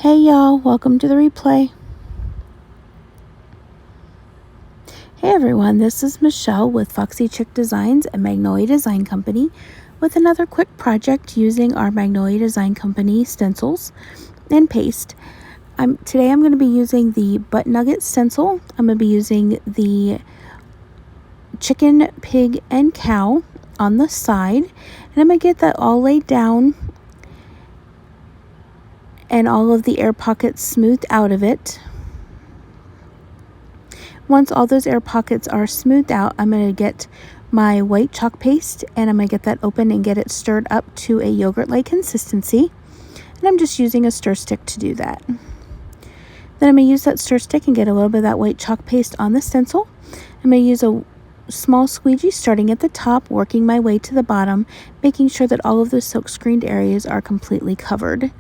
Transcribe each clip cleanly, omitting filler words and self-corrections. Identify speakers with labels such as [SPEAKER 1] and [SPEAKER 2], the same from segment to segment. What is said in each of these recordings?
[SPEAKER 1] Hey y'all, welcome to the replay. Hey everyone, this is Michelle with Foxy Chick Designs and Magnolia Design Company with another quick project using our Magnolia Design Company stencils and paste. Today I'm going to be using the butt nugget stencil. I'm going to be using the chicken, pig, and cow on the side, and I'm going to get that all laid down and all of the air pockets smoothed out of it. Once all those air pockets are smoothed out, I'm going to get my white chalk paste and I'm going to get that open and get it stirred up to a yogurt-like consistency. And I'm just using a stir stick to do that. Then I'm going to use that stir stick and get a little bit of that white chalk paste on the stencil. I'm going to use a small squeegee starting at the top, working my way to the bottom, making sure that all of those silk screened areas are completely covered.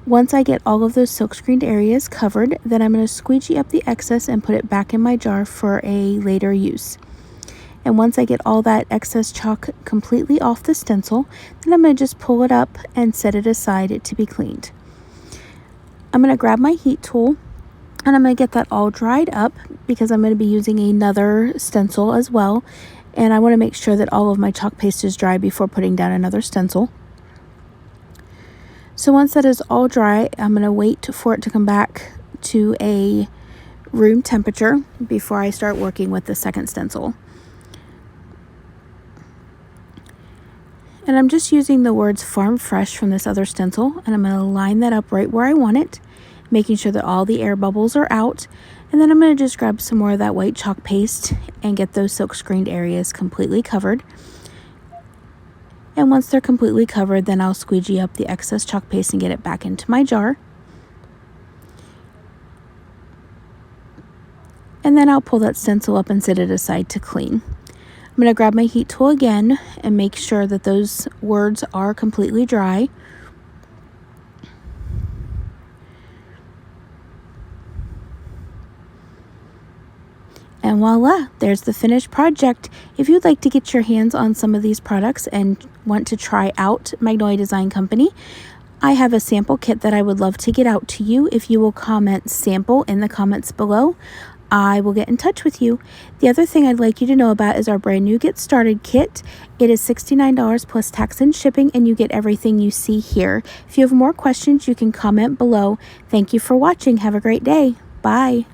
[SPEAKER 1] Once I get all of those silk screened areas covered, then I'm going to squeegee up the excess and put it back in my jar for a later use. And once I get all that excess chalk completely off the stencil, then I'm going to just pull it up and set it aside to be cleaned. I'm going to grab my heat tool and I'm going to get that all dried up because I'm going to be using another stencil as well. And I want to make sure that all of my chalk paste is dry before putting down another stencil. So once that is all dry, I'm going to wait for it to come back to a room temperature before I start working with the second stencil. And I'm just using the words Farm Fresh from this other stencil, and I'm going to line that up right where I want it, making sure that all the air bubbles are out. And then I'm going to just grab some more of that white chalk paste and get those silk screened areas completely covered. And once they're completely covered, then I'll squeegee up the excess chalk paste and get it back into my jar. And then I'll pull that stencil up and set it aside to clean. I'm going to grab my heat tool again and make sure that those words are completely dry. And voila, there's the finished project. If you'd like to get your hands on some of these products and want to try out Magnolia Design Company, I have a sample kit that I would love to get out to you. If you will comment sample in the comments below, I will get in touch with you. The other thing I'd like you to know about is our brand new Get Started kit. It is $69 plus tax and shipping, and you get everything you see here. If you have more questions, you can comment below. Thank you for watching. Have a great day. Bye.